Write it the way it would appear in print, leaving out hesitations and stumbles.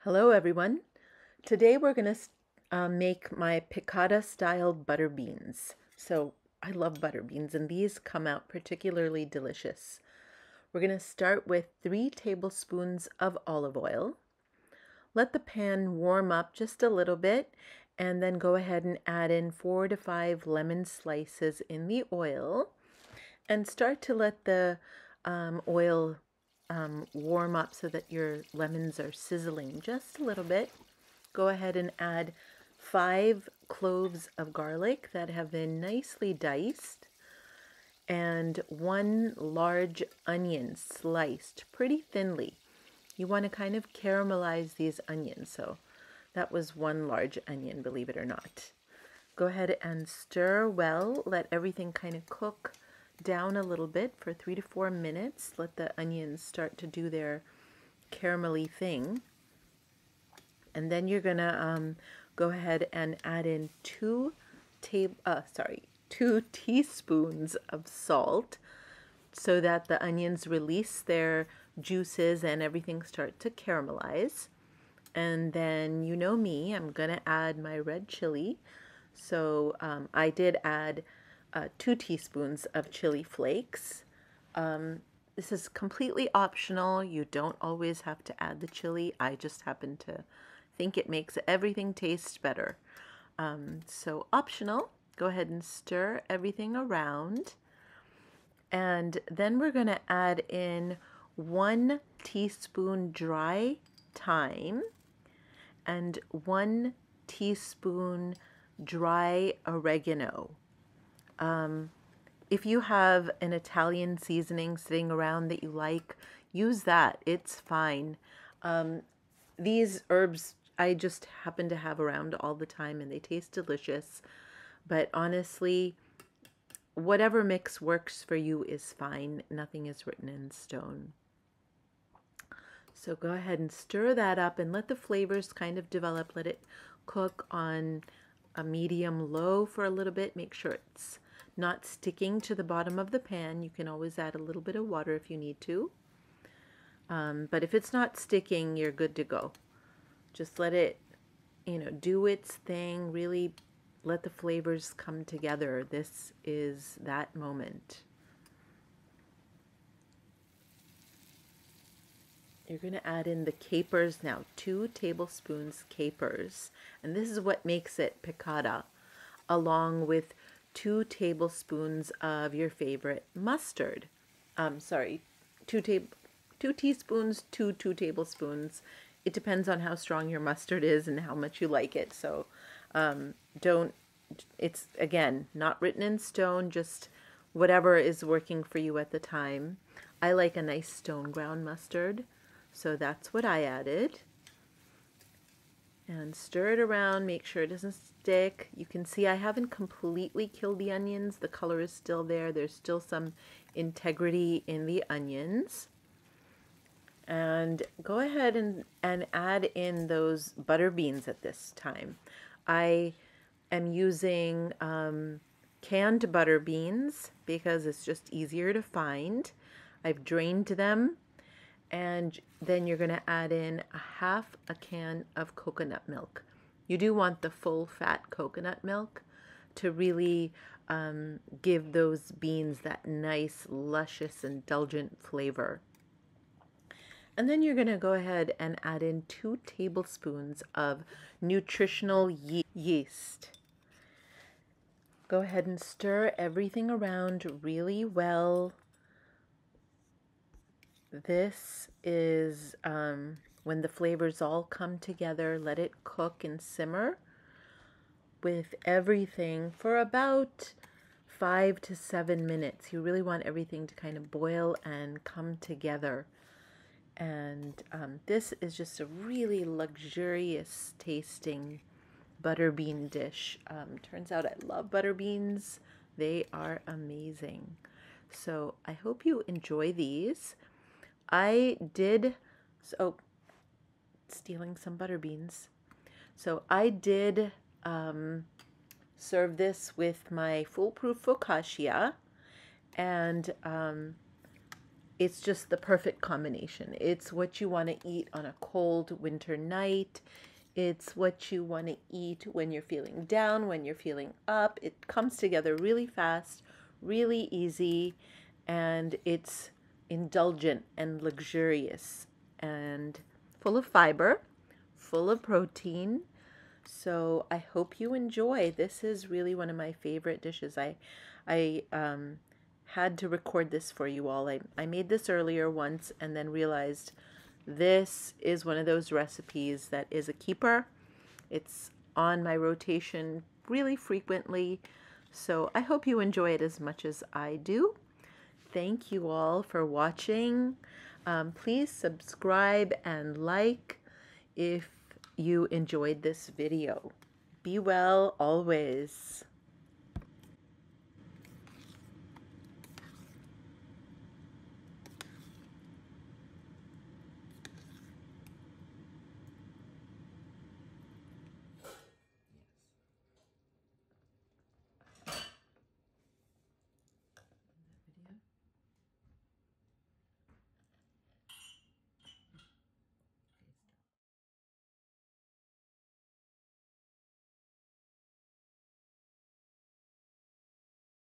Hello everyone. Today we're going to make my piccata-style butter beans. So I love butter beans and these come out particularly delicious. We're going to start with 3 tablespoons of olive oil. Let the pan warm up just a little bit and then go ahead and add in 4 to 5 lemon slices in the oil and start to let the oil warm up so that your lemons are sizzling just a little bit. Go ahead and add 5 cloves of garlic that have been nicely diced and 1 large onion sliced pretty thinly. You want to kind of caramelize these onions, so that was 1 large onion, believe it or not. Go ahead and stir well, let everything kind of cook down a little bit for 3 to 4 minutes. Let the onions start to do their caramelly thing. And then you're gonna go ahead and add in 2 teaspoons of salt so that the onions release their juices and everything start to caramelize. And then you know me, I'm gonna add my red chili. So I did add 2 teaspoons of chili flakes. This is completely optional. You don't always have to add the chili. I just happen to think it makes everything taste better. So optional. Go ahead and stir everything around. And then we're going to add in 1 teaspoon dry thyme and 1 teaspoon dry oregano. If you have an Italian seasoning sitting around that you like, use that. It's fine. These herbs I just happen to have around all the time and they taste delicious. But honestly, whatever mix works for you is fine. Nothing is written in stone. So go ahead and stir that up and let the flavors kind of develop. Let it cook on a medium low for a little bit. Make sure it's not sticking to the bottom of the pan. You can always add a little bit of water if you need to. But if it's not sticking, you're good to go. Just let it, do its thing. Really let the flavors come together. This is that moment. You're going to add in the capers now, 2 tablespoons capers. And this is what makes it piccata, along with 2 tablespoons of your favorite mustard. 2 teaspoons to 2 tablespoons. It depends on how strong your mustard is and how much you like it. So it's again, not written in stone, just whatever is working for you at the time. I like a nice stone ground mustard, so that's what I added. And stir it around, make sure it doesn't stick. You can see I haven't completely killed the onions. The color is still there. There's still some integrity in the onions. And go ahead and add in those butter beans at this time. I am using canned butter beans because it's just easier to find. I've drained them. And then you're going to add in a half a can of coconut milk. You do want the full fat coconut milk to really give those beans that nice, luscious, indulgent flavor. And then you're going to go ahead and add in 2 tablespoons of nutritional yeast. Go ahead and stir everything around really well. This is when the flavors all come together. Let it cook and simmer with everything for about 5 to 7 minutes. You really want everything to kind of boil and come together. And this is just a really luxurious tasting butter bean dish. Turns out I love butter beans. They are amazing. So I hope you enjoy these. Stealing some butter beans. So I did serve this with my foolproof focaccia, and it's just the perfect combination. It's what you want to eat on a cold winter night. It's what you want to eat when you're feeling down, when you're feeling up. It comes together really fast, really easy, and it's indulgent and luxurious and full of fiber, full of protein. So I hope you enjoy. This is really one of my favorite dishes. I had to record this for you all. I made this earlier once and then realized this is one of those recipes that is a keeper. It's on my rotation really frequently. So I hope you enjoy it as much as I do. Thank you all for watching. Please subscribe and like if you enjoyed this video. Be well always.